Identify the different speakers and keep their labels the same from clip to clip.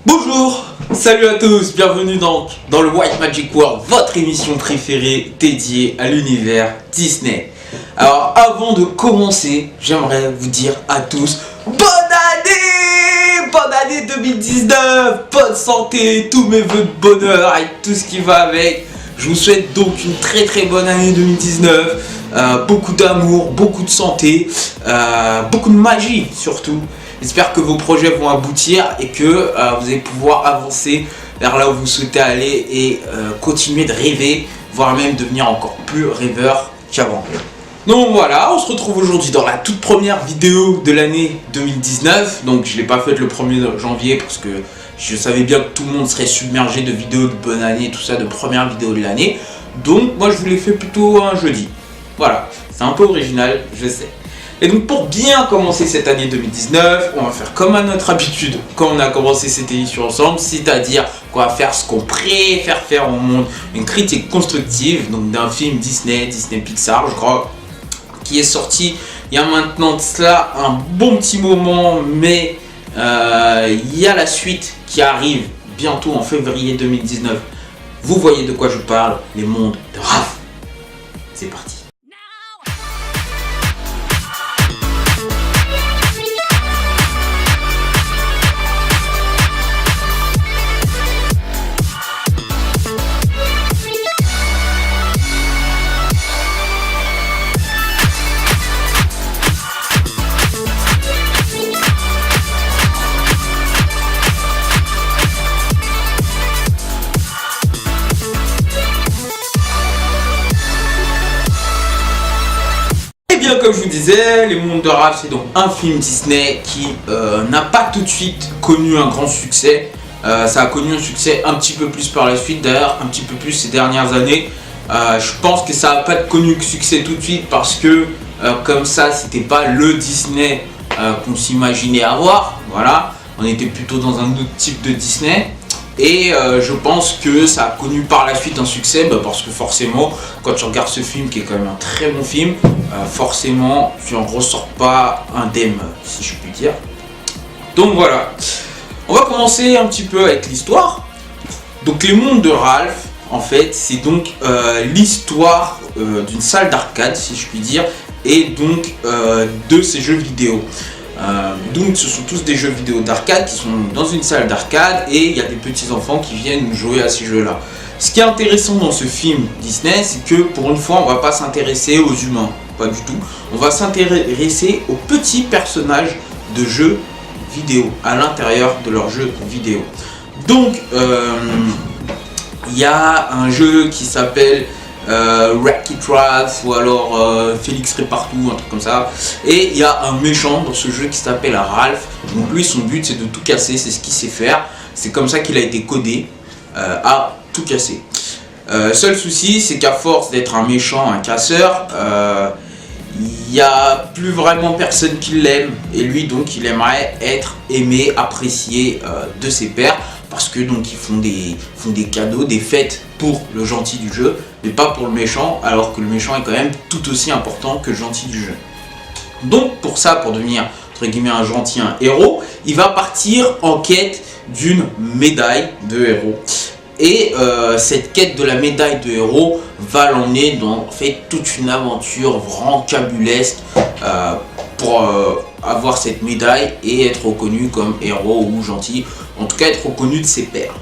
Speaker 1: Bonjour, salut à tous, bienvenue donc dans le White Magic World, votre émission préférée dédiée à l'univers Disney. Alors avant de commencer, j'aimerais vous dire à tous bonne année 2019, bonne santé, tous mes vœux de bonheur et tout ce qui va avec. Je vous souhaite donc une très bonne année 2019, beaucoup d'amour, beaucoup de santé, beaucoup de magie surtout. J'espère que vos projets vont aboutir et que vous allez pouvoir avancer vers là où vous souhaitez aller et continuer de rêver, voire même devenir encore plus rêveur qu'avant. Donc voilà, on se retrouve aujourd'hui dans la toute première vidéo de l'année 2019. Donc je ne l'ai pas faite le 1er janvier parce que je savais bien que tout le monde serait submergé de vidéos de bonne année, tout ça, de première vidéo de l'année. Donc moi je vous l'ai fait plutôt un jeudi. Voilà, c'est un peu original, je sais. Et donc pour bien commencer cette année 2019, on va faire comme à notre habitude quand on a commencé cette émission ensemble, c'est-à-dire qu'on va faire ce qu'on préfère faire au monde, une critique constructive donc d'un film Disney Pixar, je crois, qui est sorti il y a maintenant de cela un bon petit moment, mais il y a la suite qui arrive bientôt en février 2019. Vous voyez de quoi je parle, les mondes de Raph. C'est parti. Comme je vous disais, Les Mondes de Raph, c'est donc un film Disney qui n'a pas tout de suite connu un grand succès. Ça a connu un succès un petit peu plus par la suite, d'ailleurs un petit peu plus ces dernières années. Je pense que ça n'a pas connu que succès tout de suite parce que comme ça, c'était pas le Disney qu'on s'imaginait avoir. Voilà, on était plutôt dans un autre type de Disney. Et je pense que ça a connu par la suite un succès parce que forcément, quand tu regardes ce film qui est quand même un très bon film, forcément tu n'en ressors pas indemne, si je puis dire. Donc voilà, on va commencer un petit peu avec l'histoire. Donc Les Mondes de Ralph, en fait, c'est donc l'histoire d'une salle d'arcade, si je puis dire, et donc de ces jeux vidéo. Donc ce sont tous des jeux vidéo d'arcade qui sont dans une salle d'arcade et il y a des petits enfants qui viennent jouer à ces jeux là. Ce qui est intéressant dans ce film Disney, c'est que pour une fois on va pas s'intéresser aux humains, pas du tout. On va s'intéresser aux petits personnages de jeux vidéo à l'intérieur de leurs jeux vidéo. Donc il y a un jeu qui s'appelle Wreck-It Ralph ou alors Félix Répartout, un truc comme ça, et il y a un méchant dans ce jeu qui s'appelle Ralph. Donc lui, son but c'est de tout casser, c'est ce qu'il sait faire, c'est comme ça qu'il a été codé à tout casser. Seul souci, c'est qu'à force d'être un méchant, un casseur, il n'y a plus vraiment personne qui l'aime, et lui donc il aimerait être aimé, apprécié de ses pairs, parce que donc ils font des cadeaux, des fêtes pour le gentil du jeu, mais pas pour le méchant, alors que le méchant est quand même tout aussi important que le gentil du jeu. Donc pour ça, pour devenir entre guillemets un gentil, un héros, il va partir en quête d'une médaille de héros. Et cette quête de la médaille de héros va l'emmener dans en fait toute une aventure vrancabulesque pour avoir cette médaille et être reconnu comme héros ou gentil, en tout cas être reconnu de ses pairs.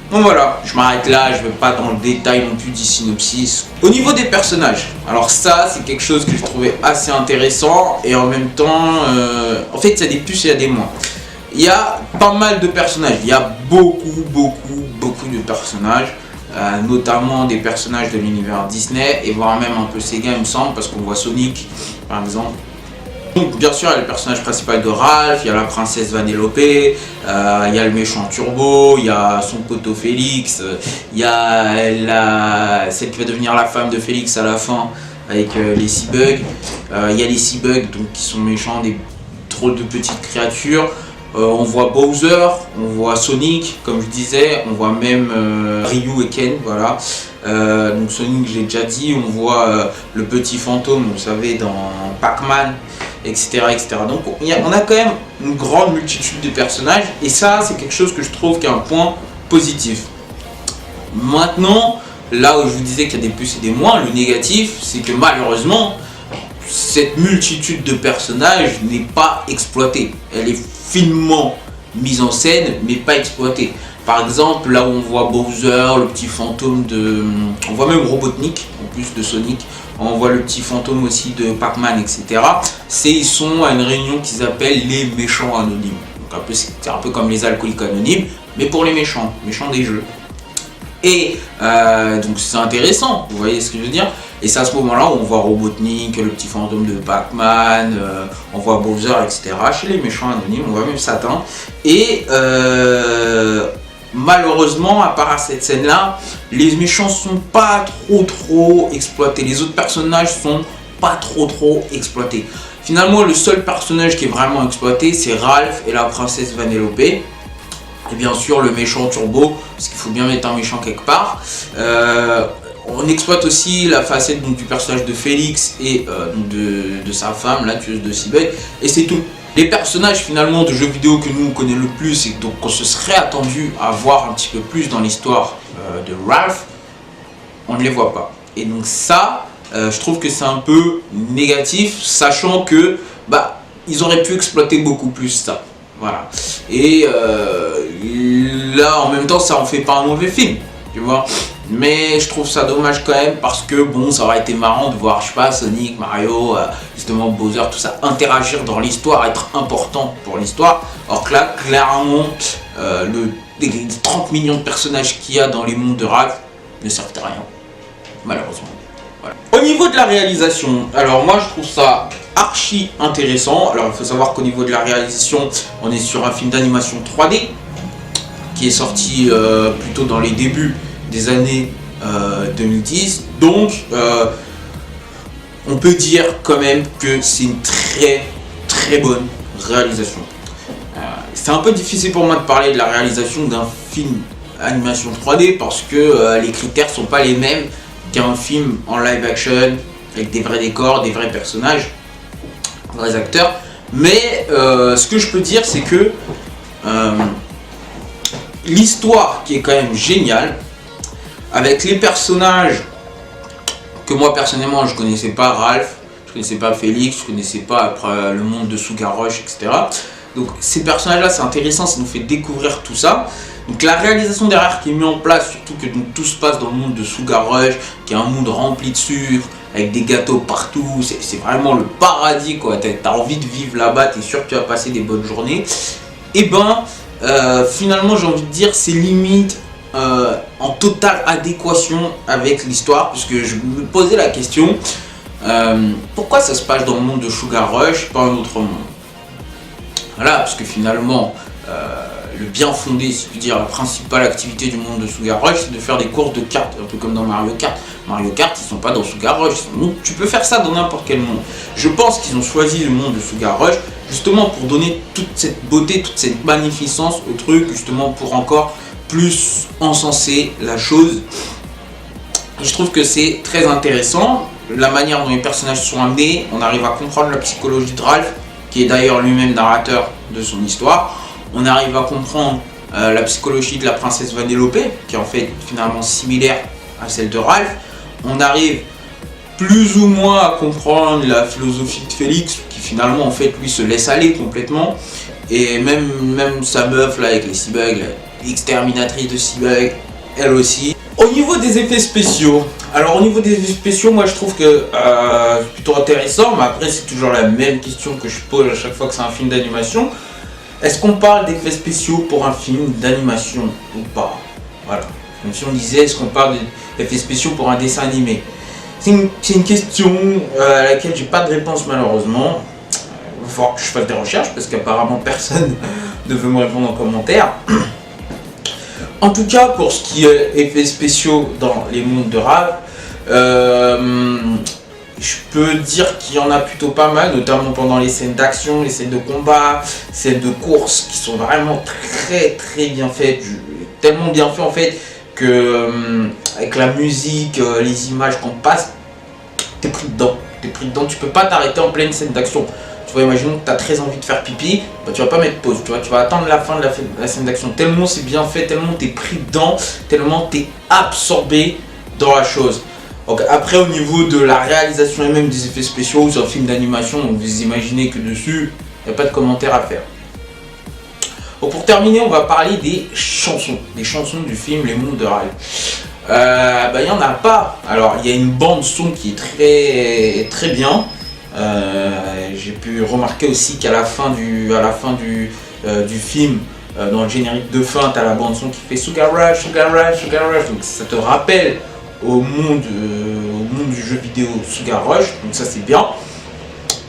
Speaker 1: Donc voilà, je m'arrête là, je ne vais pas dans le détail non plus du synopsis. Au niveau des personnages, alors ça c'est quelque chose que je trouvais assez intéressant et en même temps, en fait il y a des plus et il y a des moins. Il y a pas mal de personnages, il y a beaucoup de personnages, notamment des personnages de l'univers Disney et voire même un peu Sega il me semble, parce qu'on voit Sonic par exemple. Donc bien sûr il y a le personnage principal de Ralph, il y a la princesse Vanellope, il y a le méchant Turbo, il y a son poteau Félix, il y a celle qui va devenir la femme de Félix à la fin avec les Seabugs, il y a les Seabugs donc qui sont méchants, des drôles de petites créatures. On voit Bowser, on voit Sonic, comme je disais, on voit même Ryu et Ken, voilà. Donc Sonic, j'ai déjà dit, on voit le petit fantôme, vous savez, dans Pac-Man. etc. etc. Donc on a quand même une grande multitude de personnages, et ça c'est quelque chose que je trouve qui est un point positif. Maintenant, là où je vous disais qu'il y a des plus et des moins, le négatif, c'est que malheureusement, cette multitude de personnages n'est pas exploitée. Elle est finement mise en scène, mais pas exploitée. Par exemple, là où on voit Bowser, le petit fantôme de... On voit même Robotnik, en plus de Sonic. On voit le petit fantôme aussi de Pac-Man, etc. Ils sont à une réunion qu'ils appellent les méchants anonymes. Donc c'est un peu comme les alcooliques anonymes, mais pour les méchants des jeux. Et donc c'est intéressant, vous voyez ce que je veux dire. Et c'est à ce moment-là où on voit Robotnik, le petit fantôme de Pac-Man, on voit Bowser, etc. Chez les méchants anonymes, on voit même Satan. Et malheureusement, à part à cette scène-là, les méchants sont pas trop exploités. Les autres personnages sont pas trop exploités. Finalement, le seul personnage qui est vraiment exploité, c'est Ralph et la princesse Vanellope. Et bien sûr le méchant Turbo, parce qu'il faut bien mettre un méchant quelque part. On exploite aussi la facette donc, du personnage de Félix et de sa femme, la tueuse de Seabug, et c'est tout. Les personnages finalement de jeux vidéo que nous on connaît le plus et donc qu'on se serait attendu à voir un petit peu plus dans l'histoire de Ralph, on ne les voit pas. Et donc ça, je trouve que c'est un peu négatif, sachant que ils auraient pu exploiter beaucoup plus ça. Voilà. Et là, en même temps, ça en fait pas un mauvais film, tu vois. Mais je trouve ça dommage quand même parce que bon, ça aurait été marrant de voir, je sais pas, Sonic, Mario, justement Bowser, tout ça, interagir dans l'histoire, être important pour l'histoire. Or que là, clairement, les 30 millions de personnages qu'il y a dans les mondes de Ralph ne servent à rien, malheureusement. Voilà. Au niveau de la réalisation, alors moi je trouve ça archi intéressant. Alors il faut savoir qu'au niveau de la réalisation, on est sur un film d'animation 3D qui est sorti plutôt dans les débuts des années 2010. Donc on peut dire quand même que c'est une très bonne réalisation. C'est un peu difficile pour moi de parler de la réalisation d'un film animation 3D parce que les critères sont pas les mêmes qu'un film en live action avec des vrais décors, des vrais personnages, vrais acteurs. Mais ce que je peux dire, c'est que l'histoire qui est quand même géniale, avec les personnages que moi personnellement je connaissais pas, Ralph, je connaissais pas Félix, je connaissais pas après le monde de Sugar Rush, etc. Donc ces personnages là c'est intéressant, ça nous fait découvrir tout ça. Donc la réalisation derrière qui est mise en place, surtout que donc, tout se passe dans le monde de Sugar Rush, qui est un monde rempli de sucre, avec des gâteaux partout, c'est vraiment le paradis quoi, t'as envie de vivre là-bas, t'es sûr que tu vas passer des bonnes journées. Et finalement j'ai envie de dire c'est limite en totale adéquation avec l'histoire, puisque je me posais la question, pourquoi ça se passe dans le monde de Sugar Rush, pas un autre monde? Voilà, parce que finalement, le bien fondé, si je puis dire, la principale activité du monde de Sugar Rush, c'est de faire des courses de cartes, un peu comme dans Mario Kart. Mario Kart, ils sont pas dans Sugar Rush, donc tu peux faire ça dans n'importe quel monde. Je pense qu'ils ont choisi le monde de Sugar Rush, justement pour donner toute cette beauté, toute cette magnificence au truc, justement pour encore plus encenser la chose. Et je trouve que c'est très intéressant, la manière dont les personnages sont amenés, on arrive à comprendre la psychologie de Ralph, qui est d'ailleurs lui-même narrateur de son histoire. On arrive à comprendre la psychologie de la princesse Vanellope, qui est en fait finalement similaire à celle de Ralph. On arrive plus ou moins à comprendre la philosophie de Félix, qui finalement en fait lui se laisse aller complètement. Et même sa meuf là avec les Seabug, l'exterminatrice de Seabug, elle aussi. Au niveau des effets spéciaux, alors au niveau des effets spéciaux, moi je trouve que c'est plutôt intéressant, mais après c'est toujours la même question que je pose à chaque fois que c'est un film d'animation. Est-ce qu'on parle d'effets spéciaux pour un film d'animation ou pas? Voilà. Comme si on disait, est-ce qu'on parle d'effets spéciaux pour un dessin animé? C'est une question à laquelle j'ai pas de réponse malheureusement. Il va falloir que je fasse des recherches parce qu'apparemment personne ne veut me répondre en commentaire. En tout cas, pour ce qui est effets spéciaux dans les mondes de Ralph, je peux dire qu'il y en a plutôt pas mal, notamment pendant les scènes d'action, les scènes de combat, scènes de course qui sont vraiment très bien faites, tellement bien fait en fait que avec la musique, les images qu'on passe, t'es pris dedans, tu peux pas t'arrêter en pleine scène d'action. Tu vois, imaginons que tu as très envie de faire pipi, bah, tu vas pas mettre pause, tu vois, tu vas attendre la fin de la scène d'action. Tellement c'est bien fait, tellement tu es pris dedans, tellement tu es absorbé dans la chose. Donc après, au niveau de la réalisation et même des effets spéciaux, c'est un film d'animation, donc vous imaginez que dessus, il n'y a pas de commentaire à faire. Donc pour terminer, on va parler des chansons du film Les Mondes de Ralph. Il n'y en a pas. Alors il y a une bande son qui est très bien. J'ai pu remarquer aussi qu'à la fin du film, dans le générique de fin, tu as la bande son qui fait Sugar Rush, Sugar Rush, Sugar Rush. Donc ça te rappelle au monde du jeu vidéo Sugar Rush, donc ça c'est bien.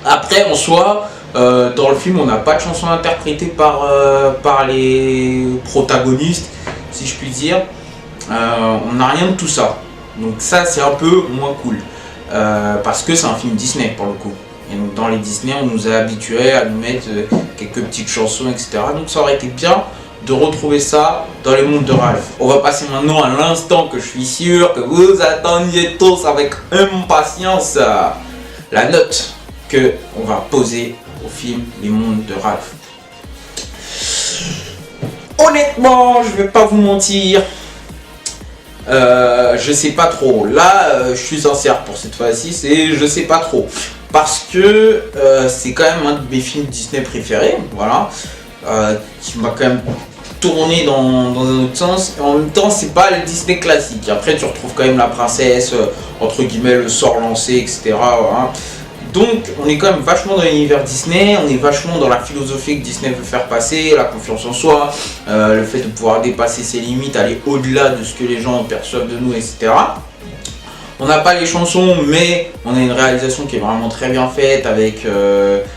Speaker 1: Après en soi, dans le film on n'a pas de chanson interprétée par les protagonistes, si je puis dire. On n'a rien de tout ça, donc ça c'est un peu moins cool, parce que c'est un film Disney pour le coup. Et donc dans les Disney on nous a habitués à nous mettre quelques petites chansons, etc. Donc ça aurait été bien de retrouver ça dans Les Mondes de Ralph. On va passer maintenant à l'instant que je suis sûr que vous attendiez tous avec impatience, la note que on va poser au film Les Mondes de Ralph. Honnêtement, je vais pas vous mentir, je sais pas trop. Là, je suis sincère pour cette fois-ci, c'est je sais pas trop. Parce que c'est quand même un de mes films Disney préférés, voilà, qui m'a quand même tourné dans un autre sens. Et en même temps, c'est pas le Disney classique. Après, tu retrouves quand même la princesse, entre guillemets, le sort lancé, etc. Voilà. Donc, on est quand même vachement dans l'univers Disney, on est vachement dans la philosophie que Disney veut faire passer, la confiance en soi, le fait de pouvoir dépasser ses limites, aller au-delà de ce que les gens perçoivent de nous, etc. On n'a pas les chansons, mais on a une réalisation qui est vraiment très bien faite avec...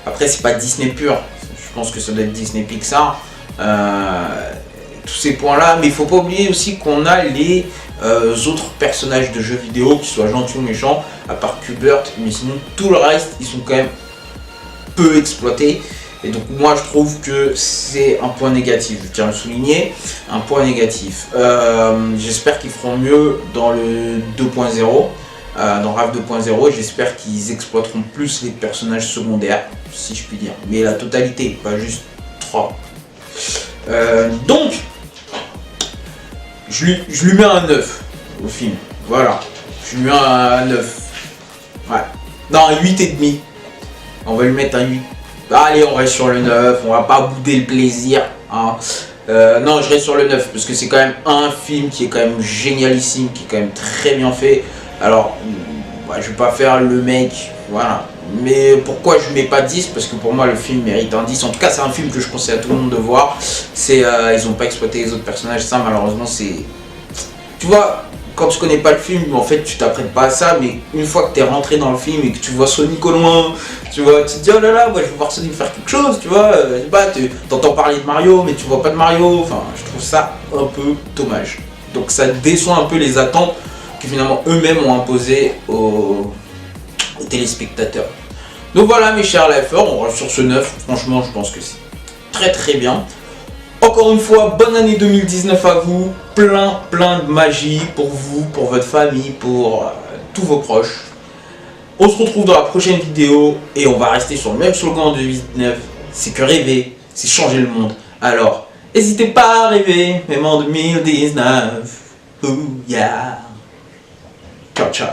Speaker 1: Après, c'est pas Disney pur, je pense que ça doit être Disney Pixar. Tous ces points-là, mais il faut pas oublier aussi qu'on a les autres personnages de jeux vidéo, qu'ils soient gentils ou méchants, à part Q*bert, mais sinon tout le reste, ils sont quand même peu exploités. Et donc moi je trouve que c'est un point négatif, je tiens à le souligner, un point négatif. J'espère qu'ils feront mieux dans le 2.0, dans Ralph 2.0, et j'espère qu'ils exploiteront plus les personnages secondaires, si je puis dire. Mais la totalité, pas juste 3. Donc, je lui mets un 9 au film, voilà. Je lui mets un 9. Ouais. Non, un 8,5. On va lui mettre un 8. Allez, on reste sur le 9, on va pas bouder le plaisir. Hein. Non, je reste sur le 9 parce que c'est quand même un film qui est quand même génialissime, qui est quand même très bien fait. Alors, je vais pas faire le mec, voilà. Mais pourquoi je mets pas 10? Parce que pour moi le film mérite un 10. En tout cas, c'est un film que je conseille à tout le monde de voir. Ils ont pas exploité les autres personnages, ça malheureusement c'est... Tu vois, quand tu connais pas le film, en fait tu t'apprêtes pas à ça, mais une fois que tu es rentré dans le film et que tu vois Sonic au loin, tu vois, tu te dis oh là là, moi je veux voir Sonic faire quelque chose, tu vois, tu entends parler de Mario mais tu vois pas de Mario, enfin je trouve ça un peu dommage. Donc ça déçoit un peu les attentes que finalement eux-mêmes ont imposées aux téléspectateurs. Donc voilà mes chers lifers, on reste sur ce 9, franchement je pense que c'est très très bien. Encore une fois, bonne année 2019 à vous, plein de magie pour vous, pour votre famille, pour tous vos proches. On se retrouve dans la prochaine vidéo et on va rester sur le même slogan en 2019, c'est que rêver, c'est changer le monde. Alors, n'hésitez pas à rêver, même en 2019. Ouh yeah. Ciao ciao.